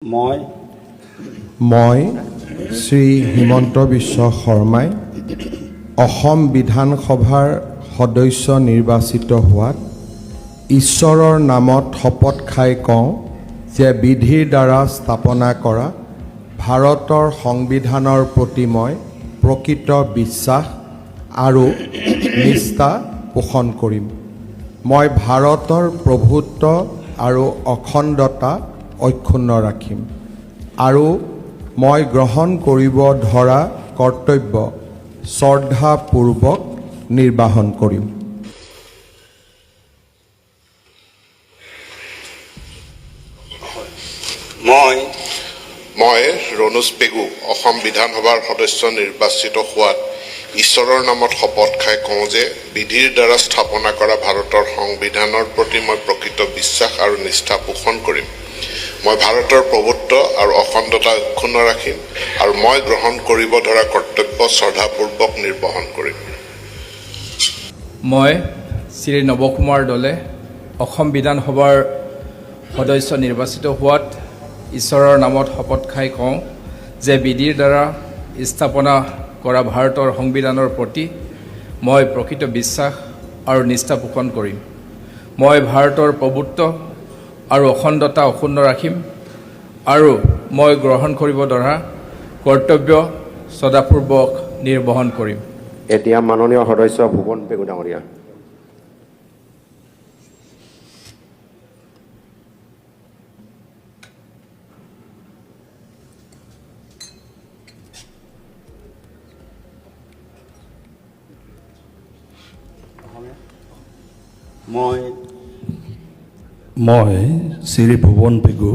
মই শ্ৰী হিমন্ত বিশ্ব শৰ্মাই অসম বিধানসভাৰ সদস্য নিৰ্বাচিত হোৱাত ঈশ্বৰৰ নামত শপত খাই কওঁ যে বিধিৰ দ্বাৰা স্থাপনা কৰা ভাৰতৰ সংবিধানৰ প্ৰতি মই প্ৰকৃত বিশ্বাস আৰু নিষ্ঠা পোষণ কৰিম। মই ভাৰতৰ প্ৰভুত্ব আৰু অখণ্ডতা অক্ষুণ্ণ ৰাখিম আৰু মই গ্ৰহণ কৰিব ধৰা কৰ্তব্য শ্ৰদ্ধাপূৰ্বক নিৰ্বাহন কৰিম। মই ৰণোজ পেগু অসম বিধানসভাৰ সদস্য নিৰ্বাচিত হোৱাত ঈশ্বৰৰ নামত শপত খাই কওঁ যে বিধিৰ দ্বাৰা স্থাপনা কৰা ভাৰতৰ সংবিধানৰ প্ৰতি মই প্ৰকৃত বিশ্বাস আৰু নিষ্ঠা পোষণ কৰিম। মই ভাৰতৰ প্ৰভুত্ব আৰু অখণ্ডতা অক্ষুণ্ণ ৰাখিম আৰু মই গ্ৰহণ কৰিব ধৰা কৰ্তব্য শ্ৰদ্ধাপূৰ্বক নিৰ্বাহন কৰিম। মই শ্ৰী নৱ কুমাৰ দলে অসম বিধানসভাৰ সদস্য নিৰ্বাচিত হোৱাত ঈশ্বৰৰ নামত শপত খাই কওঁ যে বিধিৰ দ্বাৰা স্থাপনা কৰা ভাৰতৰ সংবিধানৰ প্ৰতি মই প্ৰকৃত বিশ্বাস আৰু নিষ্ঠা পোষণ কৰিম। মই ভাৰতৰ প্ৰভুত্ব আৰু অখণ্ডতা অক্ষুণ্ণ ৰাখিম আৰু মই গ্ৰহণ কৰিব ধৰা কৰ্তব্য শ্ৰদ্ধাপূৰ্বক নিৰ্বাহন কৰিম। এতিয়া মাননীয় সদস্য ভুৱন পেগু ডাঙৰীয়া। মই শ্ৰী ভুৱন পেগু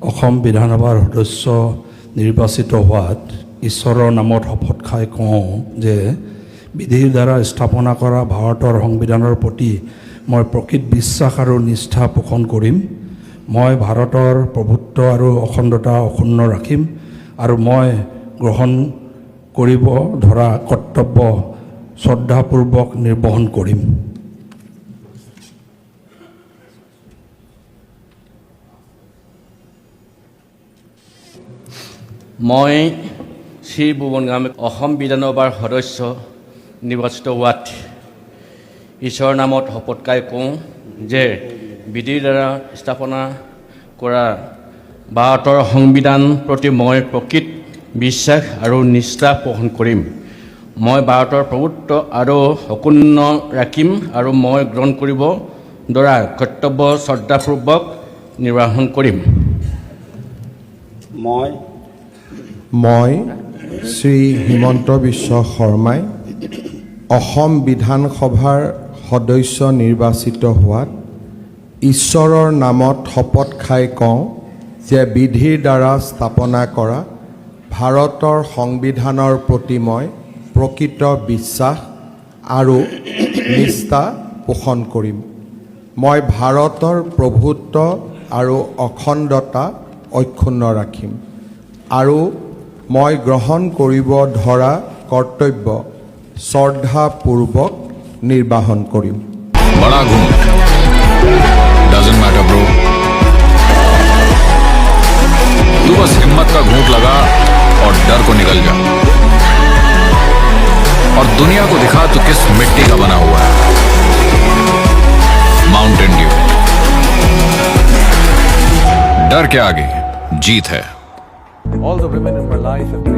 অসম বিধানসভাৰ সদস্য নিৰ্বাচিত হোৱাত ঈশ্বৰৰ নামত শপত খাই কওঁ যে বিধিৰ দ্বাৰা স্থাপনা কৰা ভাৰতৰ সংবিধানৰ প্ৰতি মই প্ৰকৃত বিশ্বাস আৰু নিষ্ঠা পোষণ কৰিম। মই ভাৰতৰ প্ৰভুত্ব আৰু অখণ্ডতা অক্ষুণ্ণ ৰাখিম আৰু মই গ্ৰহণ কৰিব ধৰা কৰ্তব্য শ্ৰদ্ধাপূৰ্বক নিৰ্বাহন কৰিম। মই শ্ৰী ভুৱন গামে অসম বিধানসভাৰ সদস্য নিৰ্বাচিত হোৱাত ঈশ্বৰৰ নামত শপত খাই কওঁ যে বিধিৰ দ্বাৰা স্থাপনা কৰা ভাৰতৰ সংবিধান প্ৰতি মই প্ৰকৃত বিশ্বাস আৰু নিষ্ঠা পোষণ কৰিম। মই ভাৰতৰ প্ৰভুত্ব আৰু অক্ষুণ্ণ ৰাখিম আৰু মই গ্ৰহণ কৰিব ধৰা কৰ্তব্য শ্ৰদ্ধাপূৰ্বক নিৰ্বাহন কৰিম। মই শ্ৰী হিমন্ত বিশ্ব শৰ্মাই অসম বিধানসভাৰ সদস্য নিৰ্বাচিত হোৱাত ঈশ্বৰৰ নামত শপত খাই কওঁ যে বিধিৰ দ্বাৰা স্থাপনা কৰা ভাৰতৰ সংবিধানৰ প্ৰতি মই প্ৰকৃত বিশ্বাস আৰু নিষ্ঠা পোষণ কৰিম। মই ভাৰতৰ প্ৰভুত্ব আৰু অখণ্ডতা অক্ষুণ্ণ ৰাখিম আৰু মই গ্ৰহণ কৰিব ধৰা কৰ্তব্য শ্ৰদ্ধাপূৰ্বক নিৰ্বাহন কৰিম। बड़ा घूंट डजंट मैटर ब्रो, तू बस हिम्मत का घूंट लगा और डर को निकल जा और दुनिया को दिखा तू किस मिट्टी का बना हुआ है। माउंटेन ड्यू, डर के आगे जीत है। All the women in my life have